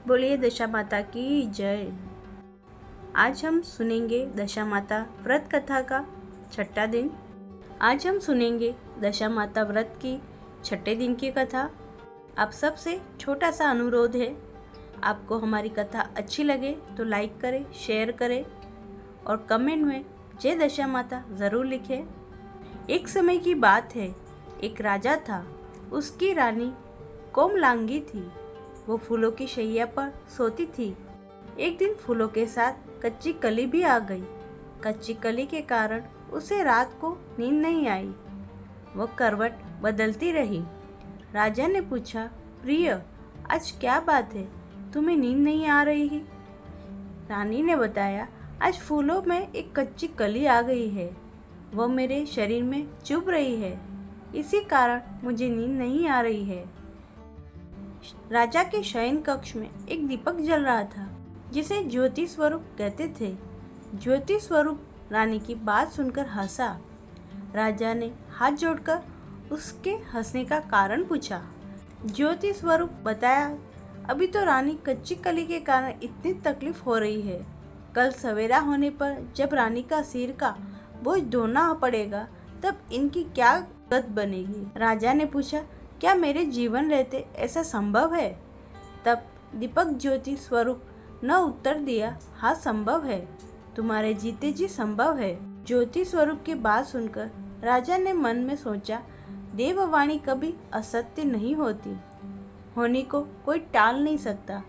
बोलिए दशा माता की जय। आज हम सुनेंगे दशा माता व्रत कथा का छठा दिन। आज हम सुनेंगे दशा माता व्रत की छठे दिन की कथा। आप सबसे छोटा सा अनुरोध है, आपको हमारी कथा अच्छी लगे तो लाइक करें, शेयर करें और कमेंट में जय दशा माता ज़रूर लिखें। एक समय की बात है, एक राजा था। उसकी रानी कोमलांगी थी। वो फूलों की शैया पर सोती थी। एक दिन फूलों के साथ कच्ची कली भी आ गई। कच्ची कली के कारण उसे रात को नींद नहीं आई। वो करवट बदलती रही। राजा ने पूछा, प्रिय, आज क्या बात है, तुम्हें नींद नहीं आ रही? रानी ने बताया, आज फूलों में एक कच्ची कली आ गई है। वो मेरे शरीर में चुभ रही है, इसी कारण मुझे नींद नहीं आ रही है। राजा के शयन कक्ष में एक दीपक जल रहा था, जिसे ज्योति स्वरूप कहते थे। ज्योति स्वरूप रानी की बात सुनकर हंसा। राजा ने हाथ जोड़कर उसके हंसने का कारण पूछा। ज्योति स्वरूप बताया, अभी तो रानी कच्ची कली के कारण इतनी तकलीफ हो रही है। कल सवेरा होने पर जब रानी का सिर का बोझ ढोना पड़ेगा, तब इनकी क्या गत बनेगी? राजा ने पूछा, क्या मेरे जीवन रहते ऐसा संभव है? तब दीपक ज्योति स्वरूप न उत्तर दिया, हाँ संभव है, तुम्हारे जीते जी संभव है। ज्योति स्वरूप की बात सुनकर राजा ने मन में सोचा, देववाणी कभी असत्य नहीं होती। होनी को कोई टाल नहीं सकता।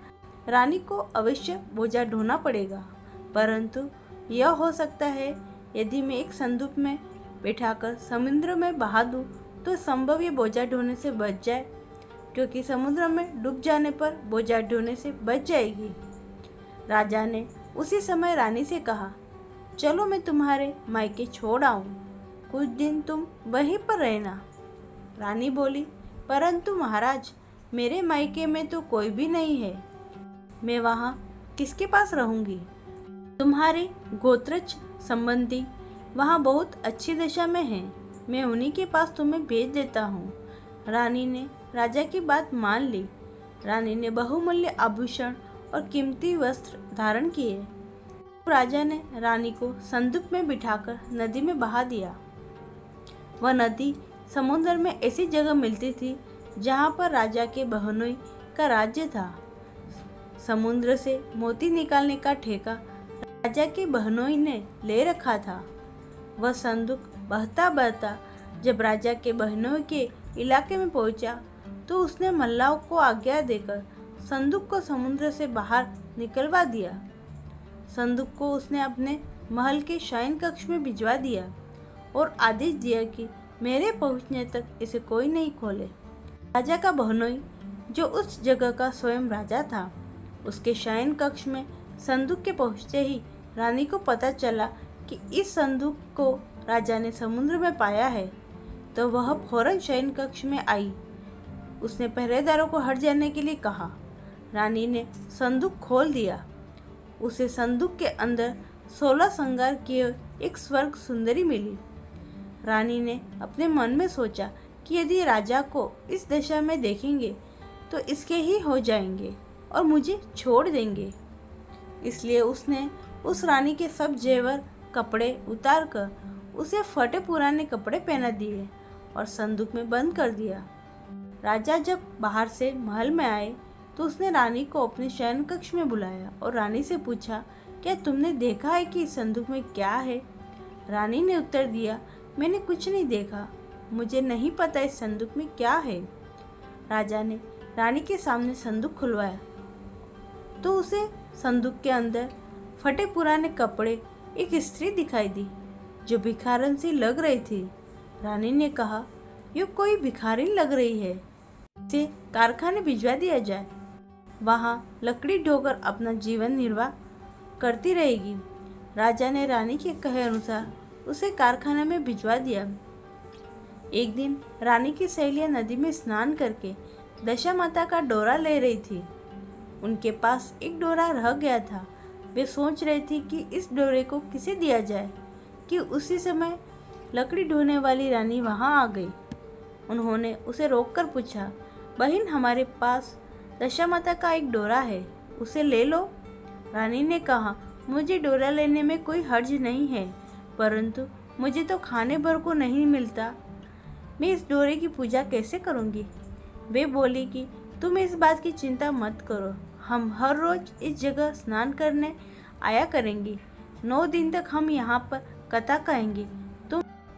रानी को अवश्य बोझा ढोना पड़ेगा, परंतु यह हो सकता है यदि मैं एक संदूक में बैठाकर समुद्र में बहा दूं तो संभव ये बोझा ढोने से बच जाए, क्योंकि समुद्र में डूब जाने पर बोझा ढोने से बच जाएगी। राजा ने उसी समय रानी से कहा, चलो मैं तुम्हारे मायके छोड़ आऊं, कुछ दिन तुम वहीं पर रहना। रानी बोली, परंतु महाराज, मेरे मायके में तो कोई भी नहीं है, मैं वहाँ किसके पास रहूंगी? तुम्हारे गोत्रज संबंधी वहाँ बहुत अच्छी दशा में हैं, मैं उन्हीं के पास तुम्हें भेज देता हूँ। रानी ने राजा की बात मान ली। रानी ने बहुमूल्य आभूषण और कीमती वस्त्र धारण किए। राजा ने रानी को संदूक में बिठाकर नदी में बहा दिया। वह नदी समुद्र में ऐसी जगह मिलती थी जहाँ पर राजा के बहनोई का राज्य था। समुद्र से मोती निकालने का ठेका राजा के बहनोई ने ले रखा था। वह संदूक बहता बहता जब राजा के बहनोई के इलाके में पहुंचा, तो उसने मल्लाह को आज्ञा देकर संदूक को समुद्र से बाहर निकलवा दिया। संदूक को उसने अपने महल के शयन कक्ष में भिजवा दिया और आदेश दिया कि मेरे पहुंचने तक इसे कोई नहीं खोले। राजा का बहनोई, जो उस जगह का स्वयं राजा था, उसके शयन कक्ष में संदूक के पहुंचते ही रानी को पता चला कि इस संदूक को राजा ने समुद्र में पाया है, तो वह फौरन शयन कक्ष में आई। उसने पहरेदारों को हट जाने के लिए कहा। रानी ने संदूक खोल दिया। उसे संदूक के अंदर 16 श्रृंगार किए एक स्वर्ग सुंदरी मिली। रानी ने अपने मन में सोचा कि यदि राजा को इस दशा में देखेंगे तो इसके ही हो जाएंगे और मुझे छोड़ देंगे। इसलिए उसने उस रानी के सब जेवर कपड़े उतार कर उसे फटे पुराने कपड़े पहना दिए और संदूक में बंद कर दिया। राजा जब बाहर से महल में आए तो उसने रानी को अपने शयन कक्ष में बुलाया और रानी से पूछा, क्या तुमने देखा है कि इस संदूक में क्या है? रानी ने उत्तर दिया, मैंने कुछ नहीं देखा, मुझे नहीं पता इस संदूक में क्या है। राजा ने रानी के सामने संदूक खुलवाया तो उसे संदूक के अंदर फटे पुराने कपड़े एक स्त्री दिखाई दी, जो भिखारन सी लग रही थी। रानी ने कहा, ये कोई भिखारिन लग रही है, इसे कारखाने भिजवा दिया जाए, वहाँ लकड़ी ढोकर अपना जीवन निर्वाह करती रहेगी। राजा ने रानी के कहे अनुसार उसे कारखाने में भिजवा दिया। एक दिन रानी की सहेलियां नदी में स्नान करके दशा माता का डोरा ले रही थी। उनके पास एक डोरा रह गया था। वे सोच रहे थे कि इस डोरे को किसे दिया जाए कि उसी समय लकड़ी ढोने वाली रानी वहां आ गई। उन्होंने उसे रोककर पूछा, बहन, हमारे पास दशा माता का एक डोरा है, उसे ले लो। रानी ने कहा, मुझे डोरा लेने में कोई हर्ज नहीं है, परंतु मुझे तो खाने भर को नहीं मिलता। मैं इस डोरे की पूजा कैसे करूँगी? वे बोली कि तुम इस बात की चिंता मत करो, हम हर रोज इस जगह स्नान करने आया करेंगे। 9 दिन तक हम यहाँ पर कथा कहेंगे।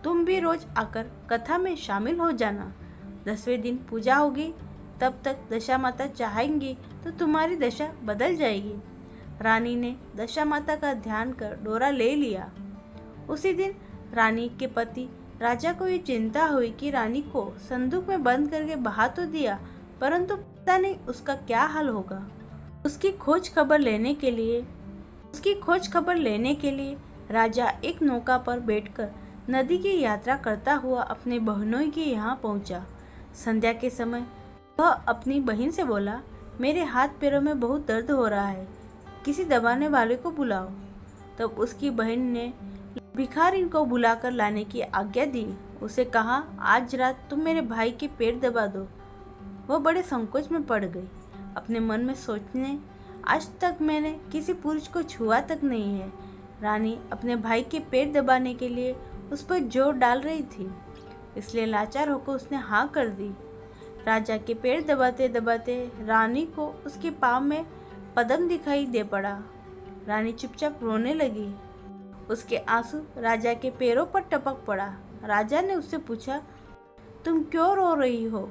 तुम भी रोज आकर कथा में शामिल हो जाना। 10वें दिन पूजा होगी, तब तक दशा माता चाहेंगी तो तुम्हारी दशा बदल जाएगी। रानी ने दशा माता का ध्यान कर डोरा ले लिया। उसी दिन रानी के पति राजा को ये चिंता हुई कि रानी को संदूक में बंद करके बहा तो दिया, परंतु पता नहीं उसका क्या हाल होगा। उसकी खोज खबर लेने के लिए राजा एक नौका पर बैठकर नदी की यात्रा करता हुआ अपने बहनों के यहाँ पहुँचा। संध्या के समय वह अपनी बहन से बोला, मेरे हाथ पैरों में बहुत दर्द हो रहा है, किसी दबाने वाले को बुलाओ। तब उसकी बहन ने भिखारी को बुलाकर लाने की आज्ञा दी। उसे कहा, आज रात तुम मेरे भाई के पैर दबा दो। वह बड़े संकोच में पड़ गई। अपने मन में सोचने, आज तक मैंने किसी पुरुष को छुआ तक नहीं है। रानी अपने भाई के पैर दबाने के लिए उस पर जोर डाल रही थी, इसलिए लाचार होकर उसने हाँ कर दी। राजा के पैर दबाते दबाते रानी को उसके पाँव में पद्म दिखाई दे पड़ा। रानी चुपचाप रोने लगी। उसके आंसू राजा के पैरों पर टपक पड़ा। राजा ने उससे पूछा, तुम क्यों रो रही हो?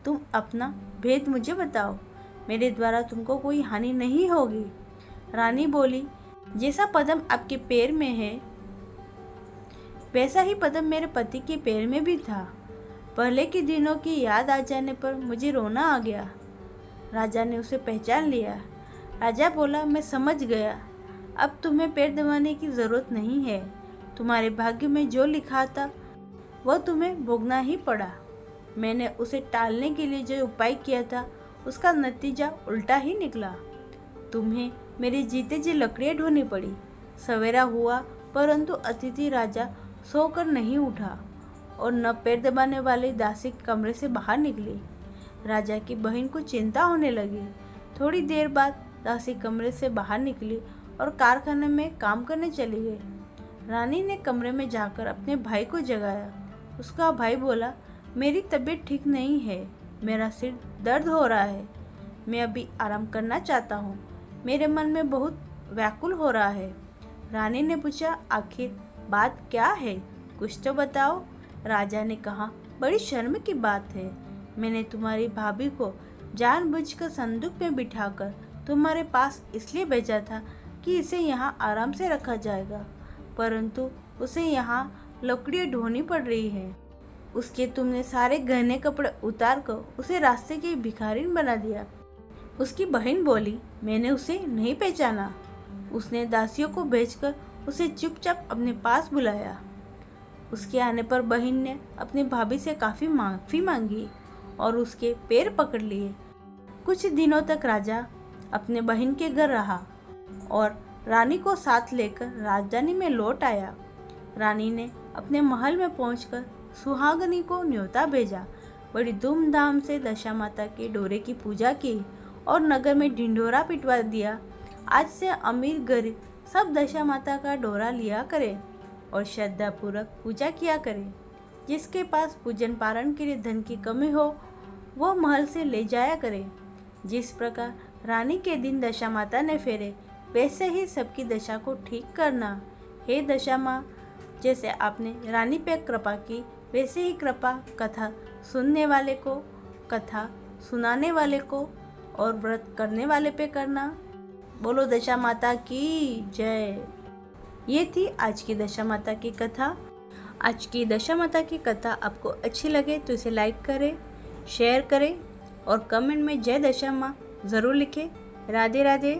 तुम अपना भेद मुझे बताओ, मेरे द्वारा तुमको कोई हानि नहीं होगी। रानी बोली, जैसा पद्म आपके पैर में है, वैसा ही पद्म मेरे पति के पैर में भी था। पहले के दिनों की याद आ जाने पर मुझे रोना आ गया। राजा ने उसे पहचान लिया। राजा बोला, मैं समझ गया, अब तुम्हें पैर दबाने की ज़रूरत नहीं है। तुम्हारे भाग्य में जो लिखा था वह तुम्हें भोगना ही पड़ा। मैंने उसे टालने के लिए जो उपाय किया था उसका नतीजा उल्टा ही निकला। तुम्हें मेरी जीते जी लकड़ियाँ ढोनी पड़ी। सवेरा हुआ, परंतु अतिथि राजा सोकर नहीं उठा और न पैर दबाने वाली दासी कमरे से बाहर निकली। राजा की बहन को चिंता होने लगी। थोड़ी देर बाद दासी कमरे से बाहर निकली और कारखाने में काम करने चली गई। रानी ने कमरे में जाकर अपने भाई को जगाया। उसका भाई बोला, मेरी तबीयत ठीक नहीं है, मेरा सिर दर्द हो रहा है, मैं अभी आराम करना चाहता हूँ, मेरे मन में बहुत व्याकुल हो रहा है। रानी ने पूछा, आखिर बात क्या है, कुछ तो बताओ। राजा ने कहा, बड़ी शर्म की बात है, मैंने तुम्हारी भाभी को जानबूझकर संदूक में बिठाकर तुम्हारे पास इसलिए भेजा था कि इसे यहाँ आराम से रखा जाएगा, परंतु उसे यहाँ लकड़ियाँ ढोनी पड़ रही है। उसके तुमने सारे गहने कपड़े उतार कर उसे रास्ते की भिखारिन बना दिया। उसकी बहन बोली, मैंने उसे नहीं पहचाना। उसने दासियों को भेजकर उसे चुपचाप अपने पास बुलाया। उसके आने पर बहन ने अपनी भाभी से काफ़ी माफ़ी मांगी और उसके पैर पकड़ लिए। कुछ दिनों तक राजा अपने बहन के घर रहा और रानी को साथ लेकर राजधानी में लौट आया। रानी ने अपने महल में पहुंचकर सुहागनी को न्योता भेजा। बड़ी धूमधाम से दशा माता के डोरे की पूजा की और नगर में ढिंढोरा पिटवा दिया। आज से अमीर गरीब सब दशा माता का डोरा लिया करे और श्रद्धापूर्वक पूजा किया करे। जिसके पास पूजन पारण के लिए धन की कमी हो वो महल से ले जाया करे। जिस प्रकार रानी के दिन दशा माता ने फेरे, वैसे ही सबकी दशा को ठीक करना। हे दशा माँ, जैसे आपने रानी पे कृपा की, वैसे ही कृपा कथा सुनने वाले को, कथा सुनाने वाले को और व्रत करने वाले पे करना। बोलो दशा माता की जय। ये थी आज की दशा माता की कथा। आज की दशा माता की कथा आपको अच्छी लगे तो इसे लाइक करें, शेयर करें और कमेंट में जय दशा माँ ज़रूर लिखें। राधे राधे।